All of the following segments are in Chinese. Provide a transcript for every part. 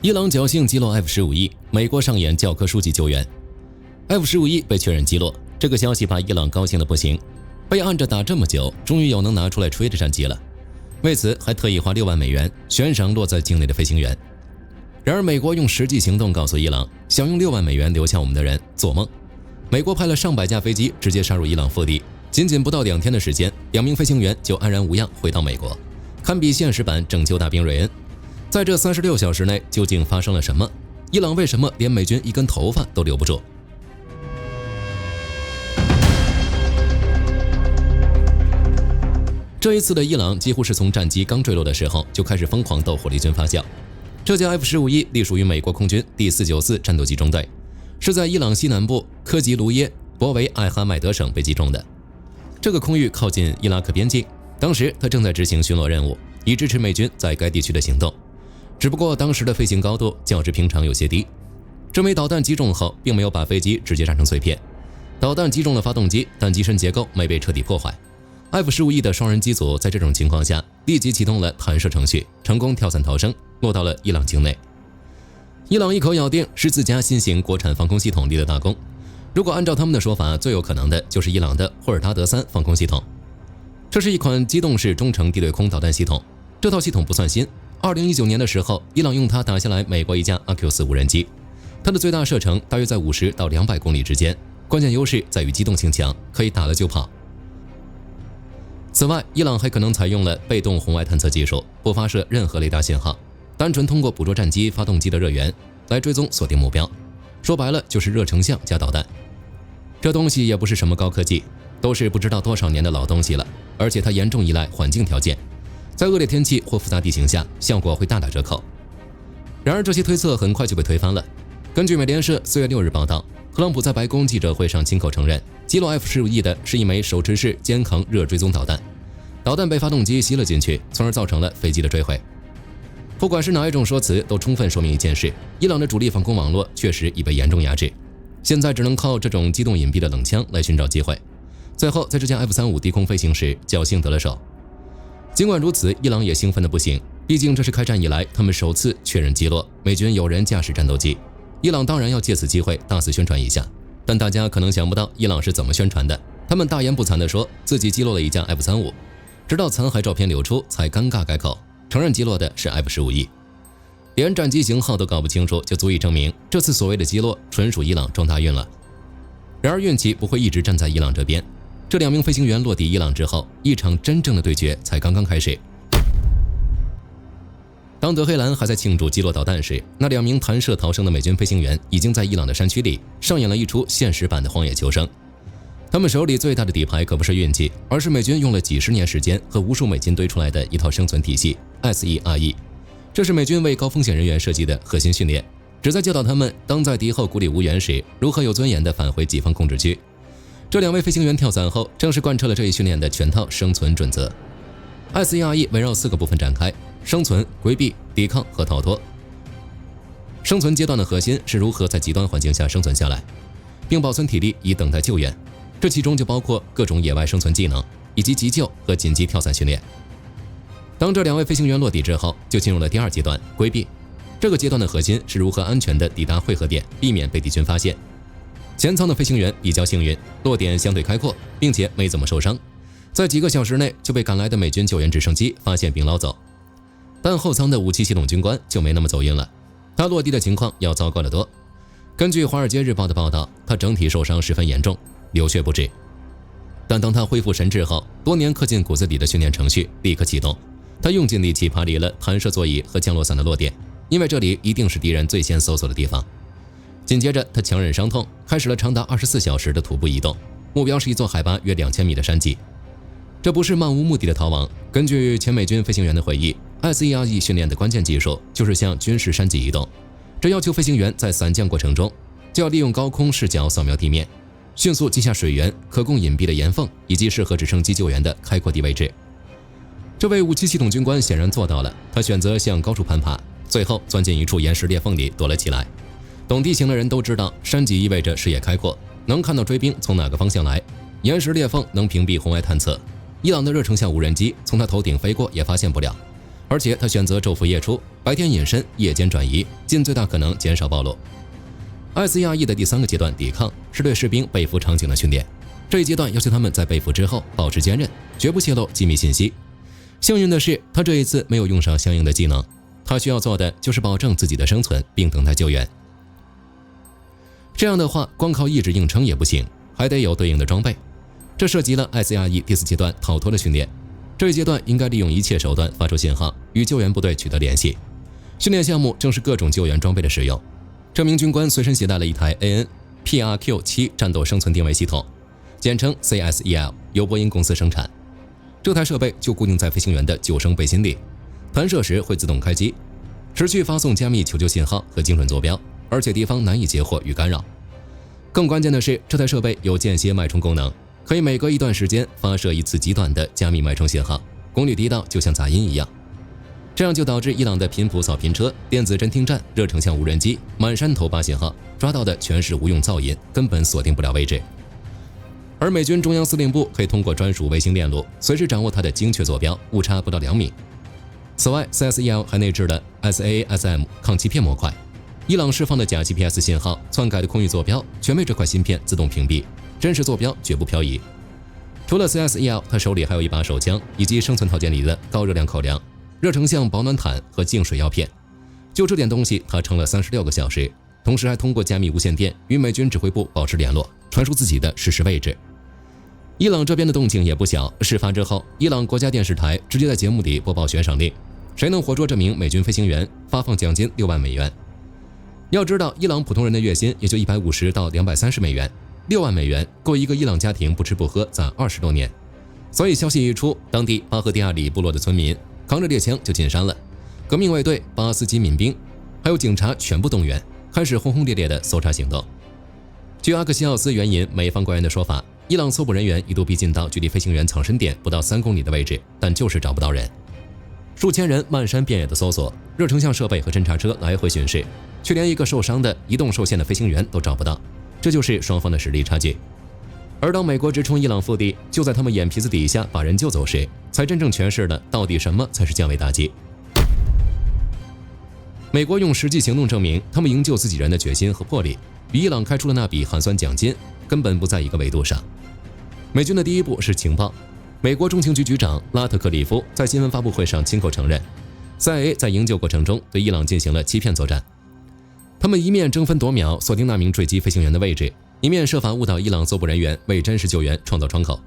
伊朗侥幸击落 F-15E， 美国上演教科书级救援。F-15E 被确认击落，这个消息把伊朗高兴的不行。被按着打这么久，终于有能拿出来吹的战机了。为此还特意花6万美元悬赏落在境内的飞行员。然而美国用实际行动告诉伊朗，想用6万美元留下我们的人做梦。美国派了上百架飞机直接杀入伊朗腹地，仅仅不到2天的时间，2名飞行员就安然无恙回到美国，堪比现实版拯救大兵瑞恩。在这36小时内，究竟发生了什么？伊朗为什么连美军一根头发都留不住？这一次的伊朗几乎是从战机刚坠落的时候就开始疯狂斗火力军发酵。这架 F-15E 隶属于美国空军第494战斗机中队，是在伊朗西南部科吉卢耶博维艾哈迈德省被击中的。这个空域靠近伊拉克边境，当时他正在执行巡逻任务，以支持美军在该地区的行动。只不过当时的飞行高度较之平常有些低，这枚导弹击中后并没有把飞机直接炸成碎片，导弹击中了发动机，但机身结构没被彻底破坏。F-15E 的双人机组在这种情况下立即启动了弹射程序，成功跳伞逃生，落到了伊朗境内。伊朗一口咬定是自家新型国产防空系统立了大功。如果按照他们的说法，最有可能的就是伊朗的霍尔达德3防空系统。这是一款机动式中程地对空导弹系统，这套系统不算新，2019年的时候，伊朗用它打下来美国一架阿 Q4无人机，它的最大射程大约在50到200公里之间，关键优势在于机动性强，可以打了就跑。此外，伊朗还可能采用了被动红外探测技术，不发射任何雷达信号，单纯通过捕捉战机发动机的热源来追踪锁定目标，说白了就是热成像加导弹。这东西也不是什么高科技，都是不知道多少年的老东西了，而且它严重依赖环境条件，在恶劣天气或复杂地形下，效果会大打折扣。然而这些推测很快就被推翻了。根据美联社4月6日报道，特朗普在白宫记者会上亲口承认，击落 F-15E 的是一枚手持式肩扛热追踪导弹，导弹被发动机吸了进去，从而造成了飞机的坠毁。不管是哪一种说辞，都充分说明一件事：伊朗的主力防空网络确实已被严重压制，现在只能靠这种机动隐蔽的冷枪来寻找机会。最后在这架 F-35低空飞行时侥幸得了手。尽管如此，伊朗也兴奋得不行，毕竟这是开战以来他们首次确认击落美军有人驾驶战斗机。伊朗当然要借此机会大肆宣传一下，但大家可能想不到伊朗是怎么宣传的。他们大言不惭地说自己击落了一架 F-35， 直到残骸照片流出才尴尬改口，承认击落的是 F-15E。 连战机型号都搞不清楚，就足以证明这次所谓的击落纯属伊朗撞大运了。然而运气不会一直站在伊朗这边，这2名飞行员落地伊朗之后，一场真正的对决才刚刚开始。当德黑兰还在庆祝击落导弹时，那2名弹射逃生的美军飞行员已经在伊朗的山区里上演了一出现实版的荒野求生。他们手里最大的底牌可不是运气，而是美军用了几十年时间和无数美金堆出来的一套生存体系 SERE。 这是美军为高风险人员设计的核心训练，旨在教导他们当在敌后孤立无援时，如何有尊严地返回己方控制区。这2位飞行员跳伞后，正是贯彻了这一训练的全套生存准则。SERE 围绕4个部分展开：生存、规避、抵抗和逃脱。生存阶段的核心是如何在极端环境下生存下来，并保存体力以等待救援，这其中就包括各种野外生存技能以及急救和紧急跳伞训练。当这2位飞行员落地之后，就进入了第2阶段规避。这个阶段的核心是如何安全地抵达汇合点，避免被敌军发现。前舱的飞行员比较幸运，落点相对开阔，并且没怎么受伤，在几个小时内就被赶来的美军救援直升机发现并捞走。但后舱的武器系统军官就没那么走运了，他落地的情况要糟糕得多。根据《华尔街日报》的报道，他整体受伤十分严重，流血不止。但当他恢复神智后，多年刻进骨子里的训练程序立刻启动，他用尽力气爬离了弹射座椅和降落伞的落点，因为这里一定是敌人最先搜索的地方。紧接着他强忍伤痛，开始了长达24小时的徒步移动，目标是一座海拔约2000米的山脊。这不是漫无目的的逃亡，根据前美军飞行员的回忆，SERE 训练的关键技术就是向军事山脊移动，这要求飞行员在伞降过程中就要利用高空视角扫描地面，迅速记下水源、可供隐蔽的岩缝以及适合直升机救援的开阔地位置。这位武器系统军官显然做到了，他选择向高处攀爬，最后钻进一处岩石裂缝里躲了起来。懂地形的人都知道，山脊意味着视野开阔，能看到追兵从哪个方向来，岩石裂缝能屏蔽红外探测，伊朗的热成像无人机从他头顶飞过也发现不了。而且他选择昼伏夜出，白天隐身，夜间转移，尽最大可能减少暴露。SERE 的第3个阶段抵抗是对士兵被俘场景的训练，这一阶段要求他们在被俘之后保持坚韧，绝不泄露机密信息。幸运的是，他这一次没有用上相应的技能，他需要做的就是保证自己的生存并等待救援。这样的话，光靠意志硬撑也不行，还得有对应的装备。这涉及了 SERE 第4阶段逃脱的训练。这一阶段应该利用一切手段发出信号，与救援部队取得联系。训练项目正是各种救援装备的使用。这名军官随身携带了一台 AN-PRQ-7 战斗生存定位系统，简称 CSEL， 由波音公司生产。这台设备就固定在飞行员的救生背心里，弹射时会自动开机，持续发送加密求救信号和精准坐标，而且敌方难以截获与干扰。更关键的是，这台设备有间歇脉冲功能，可以每隔一段时间发射一次极短的加密脉冲信号，功率低到就像杂音一样。这样就导致伊朗的频谱扫频车、电子侦听站、热成像无人机满山头发信号，抓到的全是无用噪音，根本锁定不了位置。而美军中央司令部可以通过专属卫星链路，随时掌握它的精确坐标，误差不到2米。此外 ，CSEL 还内置了 SAASM 抗欺骗模块，伊朗释放的假 GPS 信号、篡改的空域坐标，全被这块芯片自动屏蔽，真实坐标绝不漂移。除了 CSEL， 他手里还有一把手枪，以及生存套件里的高热量口粮、热成像保暖毯和净水药片。就这点东西，他撑了36个小时，同时还通过加密无线电与美军指挥部保持联络，传输自己的实时位置。伊朗这边的动静也不小，事发之后，伊朗国家电视台直接在节目里播报悬赏令，谁能活捉这名美军飞行员，发放奖金6万美元。要知道，伊朗普通人的月薪也就150到230美元，6万美元够一个伊朗家庭不吃不喝攒20多年。所以消息一出，当地巴赫蒂亚里部落的村民扛着猎枪就进山了，革命卫队、巴斯基民兵还有警察全部动员，开始轰轰烈烈的搜查行动。据阿克西奥斯援引美方官员的说法，伊朗搜捕人员一度逼近到距离飞行员藏身点不到3公里的位置，但就是找不到人。数千人漫山遍野的搜索，热成像设备和侦察车来回巡视，却连一个受伤的、移动受限的飞行员都找不到，这就是双方的实力差距。而当美国直冲伊朗腹地，就在他们眼皮子底下把人救走时，才真正诠释了到底什么才是降维打击。美国用实际行动证明他们营救自己人的决心和魄力，与伊朗开出的那笔寒酸奖金根本不在一个维度上。美军的第一步是情报，美国中情局局长拉特克里夫在新闻发布会上亲口承认， CIA 在营救过程中对伊朗进行了欺骗作战。他们一面争分夺秒锁定那名坠机飞行员的位置，一面设法误导伊朗搜捕人员为真实救援创造窗口。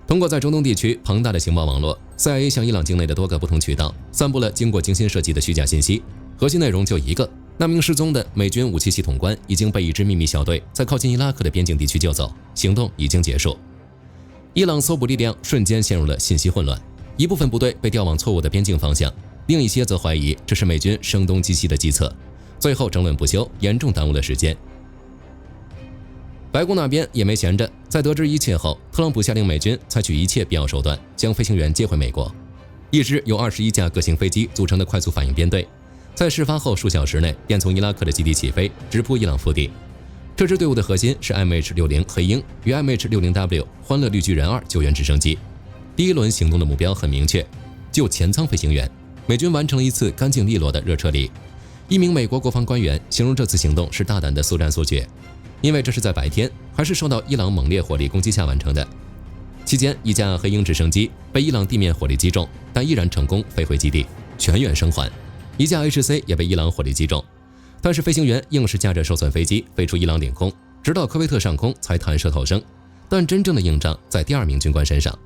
通过在中东地区庞大的情报网络， CIA 向伊朗境内的多个不同渠道散布了经过精心设计的虚假信息，核心内容就一个：那名失踪的美军武器系统官已经被一支秘密小队在靠近伊拉克的边境地区救走，行动已经结束。伊朗搜捕力量瞬间陷入了信息混乱，一部分部队被调往错误的边境方向，另一些则怀疑这是美军声东击西的计策，最后争论不休，严重耽误了时间。白宫那边也没闲着，在得知一切后，特朗普下令美军采取一切必要手段，将飞行员接回美国。一支由21架各型飞机组成的快速反应编队，在事发后数小时内便从伊拉克的基地起飞，直扑伊朗腹地。这支队伍的核心是 MH-60 黑鹰与 MH-60W 欢乐绿巨人2救援直升机。第一轮行动的目标很明确，救前舱飞行员。美军完成了一次干净利落的热撤离。一名美国国防官员形容这次行动是大胆的速战速决，因为这是在白天，还是受到伊朗猛烈火力攻击下完成的。期间，一架黑鹰直升机被伊朗地面火力击中，但依然成功飞回基地，全员生还。一架 HC 也被伊朗火力击中，但是飞行员硬是驾着受损飞机飞出伊朗领空，直到科威特上空才弹射逃生。但真正的硬仗在第2名军官身上。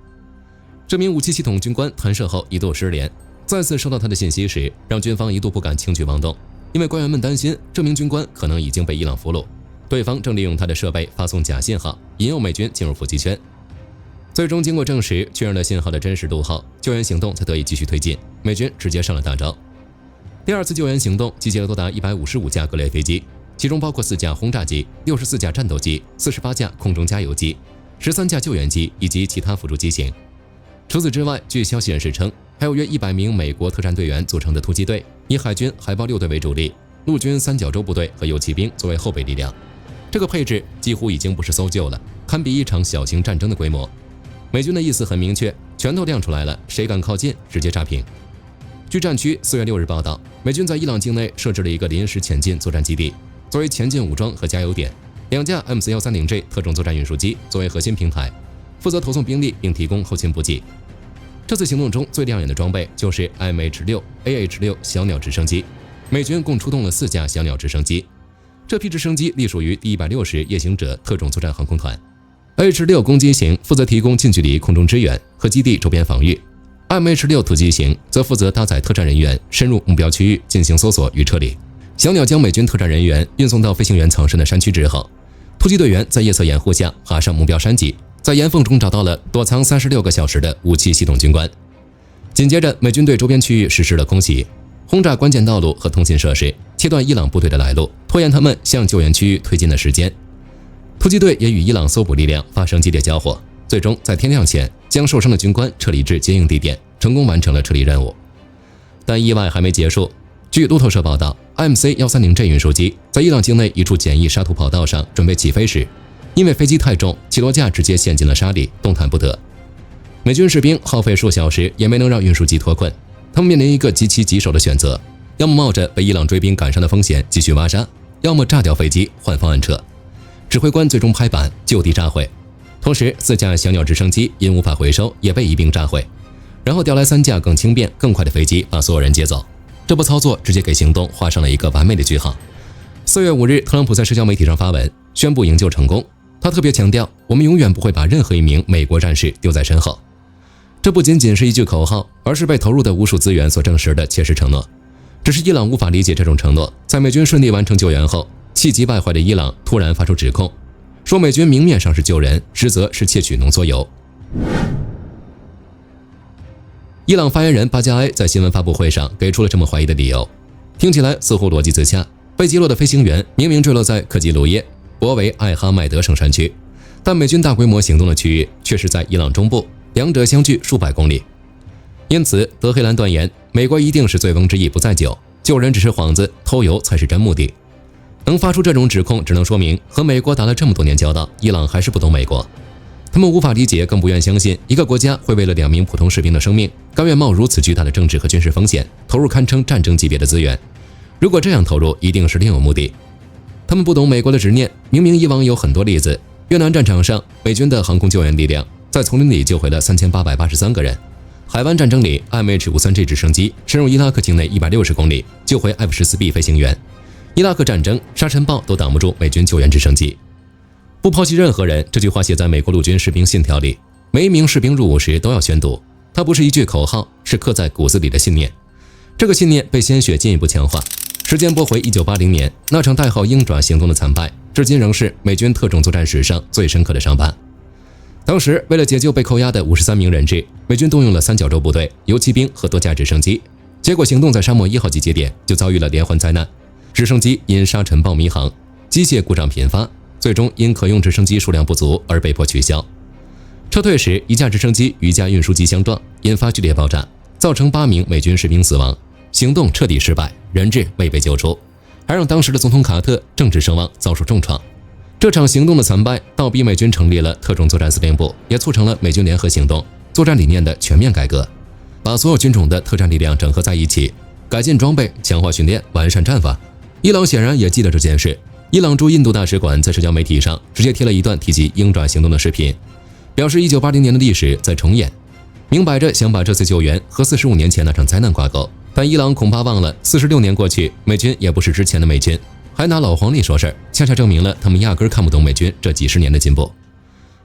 这名武器系统军官弹射后一度失联，再次收到他的信息时，让军方一度不敢轻举妄动，因为官员们担心这名军官可能已经被伊朗俘虏，对方正利用他的设备发送假信号，引诱美军进入伏击圈。最终经过证实，确认了信号的真实度后，救援行动才得以继续推进，美军直接上了大招。第2次救援行动集结了多达155架各类飞机，其中包括4架轰炸机、64架战斗机、48架空中加油机、13架救援机以及其他辅助机型。除此之外，据消息人士称，还有约100名美国特战队员组成的突击队，以海军海豹6队为主力，陆军三角洲部队和游骑兵作为后备力量。这个配置几乎已经不是搜救了，堪比一场小型战争的规模。美军的意思很明确，拳头亮出来了，谁敢靠近，直接炸平。据战区4月6日报道，美军在伊朗境内设置了一个临时前进作战基地，作为前进武装和加油点。2架 MC-130J 特种作战运输机作为核心平台，负责投送兵力并提供后勤补给。这次行动中最亮眼的装备就是 MH-6、AH-6 小鸟直升机，美军共出动了4架小鸟直升机。这批直升机隶属于第160夜行者特种作战航空团。AH-6 攻击型负责提供近距离空中支援和基地周边防御， MH-6 突击型则负责搭载特战人员深入目标区域进行搜索与撤离。小鸟将美军特战人员运送到飞行员藏身的山区之后，突击队员在夜色掩护下爬上目标山脊，在岩缝中找到了躲藏36个小时的武器系统军官。紧接着，美军对周边区域实施了空袭，轰炸关键道路和通信设施，切断伊朗部队的来路，拖延他们向救援区域推进的时间。突击队也与伊朗搜捕力量发生激烈交火，最终在天亮前将受伤的军官撤离至接应地点，成功完成了撤离任务。但意外还没结束。据路透社报道， MC-130J 运输机在伊朗境内一处简易沙土跑道上准备起飞时，因为飞机太重，起落架直接陷进了沙里，动弹不得。美军士兵耗费数小时也没能让运输机脱困，他们面临一个极其棘手的选择，要么冒着被伊朗追兵赶上的风险继续挖沙，要么炸掉飞机换方案撤。指挥官最终拍板就地炸毁，同时4架小鸟直升机因无法回收也被一并炸毁，然后调来3架更轻便更快的飞机把所有人接走。这波操作直接给行动画上了一个完美的句号。4月5日，特朗普在社交媒体上发文宣布营救成功，他特别强调，我们永远不会把任何一名美国战士丢在身后。这不仅仅是一句口号，而是被投入的无数资源所证实的切实承诺。只是伊朗无法理解这种承诺，在美军顺利完成救援后，气急败坏的伊朗突然发出指控，说美军明面上是救人，实则是窃取浓缩铀。伊朗发言人巴加埃在新闻发布会上给出了这么怀疑的理由，听起来似乎逻辑自洽。被击落的飞行员明明坠落在克吉卢耶、博维艾哈迈德省山区，但美军大规模行动的区域却是在伊朗中部，两者相距数百公里。因此，德黑兰断言，美国一定是醉翁之意不在酒，救人只是幌子，偷油才是真目的。能发出这种指控，只能说明和美国打了这么多年交道，伊朗还是不懂美国。他们无法理解，更不愿相信一个国家会为了2名普通士兵的生命，甘愿冒如此巨大的政治和军事风险，投入堪称战争级别的资源。如果这样投入，一定是另有目的。他们不懂美国的执念，明明以往有很多例子，越南战场上，美军的航空救援力量在丛林里救回了3883个人；海湾战争里 ，MH-53G 直升机深入伊拉克境内160公里，救回 F-14B 飞行员；伊拉克战争，沙尘暴都挡不住美军救援直升机。不抛弃任何人，这句话写在美国陆军士兵信条里，每一名士兵入伍时都要宣读。它不是一句口号，是刻在骨子里的信念。这个信念被鲜血进一步强化。时间拨回1980年，那场代号鹰爪行动的惨败，至今仍是美军特种作战史上最深刻的伤疤。当时，为了解救被扣押的53名人质，美军动用了三角洲部队、游骑兵和多架直升机。结果，行动在沙漠1号机节点就遭遇了连环灾难，直升机因沙尘暴迷航，机械故障频发。最终因可用直升机数量不足而被迫取消。撤退时，一架直升机与一架运输机相撞，引发剧烈爆炸，造成8名美军士兵死亡。行动彻底失败，人质未被救出，还让当时的总统卡特政治声望遭受重创。这场行动的惨败，倒逼美军成立了特种作战司令部，也促成了美军联合行动、作战理念的全面改革，把所有军种的特战力量整合在一起，改进装备，强化训练，完善战法。伊朗显然也记得这件事。伊朗驻印度大使馆在社交媒体上直接贴了一段提及鹰爪行动的视频，表示1980年的历史在重演，明摆着想把这次救援和45年前那场灾难挂钩。但伊朗恐怕忘了，46年过去，美军也不是之前的美军，还拿老黄历说事儿，恰恰证明了他们压根看不懂美军这几十年的进步。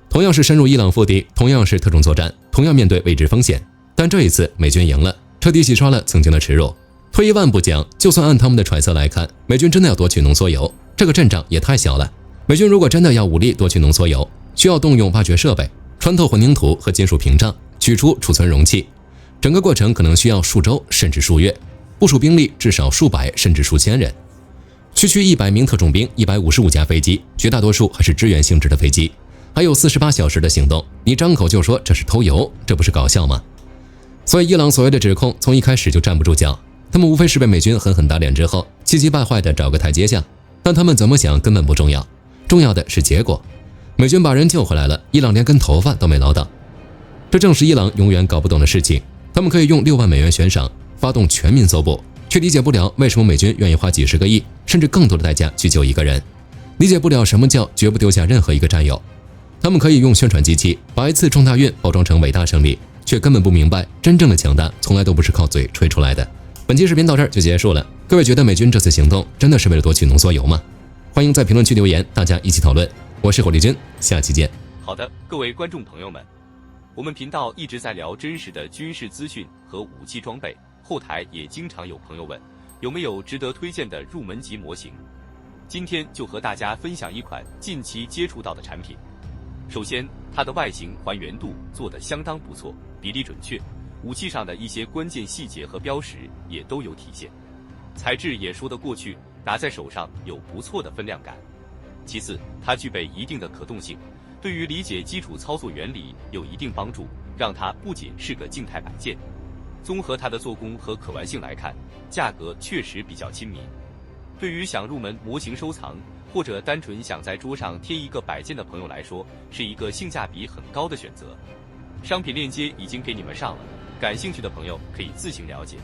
同样是深入伊朗腹地，同样是特种作战，同样面对未知风险，但这一次美军赢了，彻底洗刷了曾经的耻辱。退一万步讲，就算按他们的揣测来看，美军真的要夺取浓缩铀，这个阵仗也太小了。美军如果真的要武力夺取浓缩铀，需要动用挖掘设备，穿透混凝土和金属屏障，取出储存容器，整个过程可能需要数周甚至数月，部署兵力至少数百甚至数千人，区100名特种兵，155架飞机，绝大多数还是支援性质的飞机，还有48小时的行动，你张口就说这是偷油，这不是搞笑吗？所以伊朗所谓的指控从一开始就站不住脚，他们无非是被美军狠狠打脸之后，气急败坏的找个台阶下。但他们怎么想根本不重要，重要的是结果。美军把人救回来了，伊朗连根头发都没捞到。这正是伊朗永远搞不懂的事情。他们可以用6万美元悬赏，发动全民搜捕，却理解不了为什么美军愿意花几十个亿甚至更多的代价去救一个人，理解不了什么叫绝不丢下任何一个战友。他们可以用宣传机器把一次撞大运包装成伟大胜利，却根本不明白真正的强大从来都不是靠嘴吹出来的。本期视频到这儿就结束了，各位觉得美军这次行动真的是为了夺取浓缩铀吗？欢迎在评论区留言，大家一起讨论。我是火力军，下期见。好的，各位观众朋友们，我们频道一直在聊真实的军事资讯和武器装备，后台也经常有朋友问有没有值得推荐的入门级模型。今天就和大家分享一款近期接触到的产品。首先，它的外形还原度做得相当不错，比例准确，武器上的一些关键细节和标识也都有体现，材质也说得过去，拿在手上有不错的分量感。其次，它具备一定的可动性，对于理解基础操作原理有一定帮助，让它不仅是个静态摆件。综合它的做工和可玩性来看，价格确实比较亲民。对于想入门模型收藏，或者单纯想在桌上贴一个摆件的朋友来说，是一个性价比很高的选择。商品链接已经给你们上了，感兴趣的朋友可以自行了解。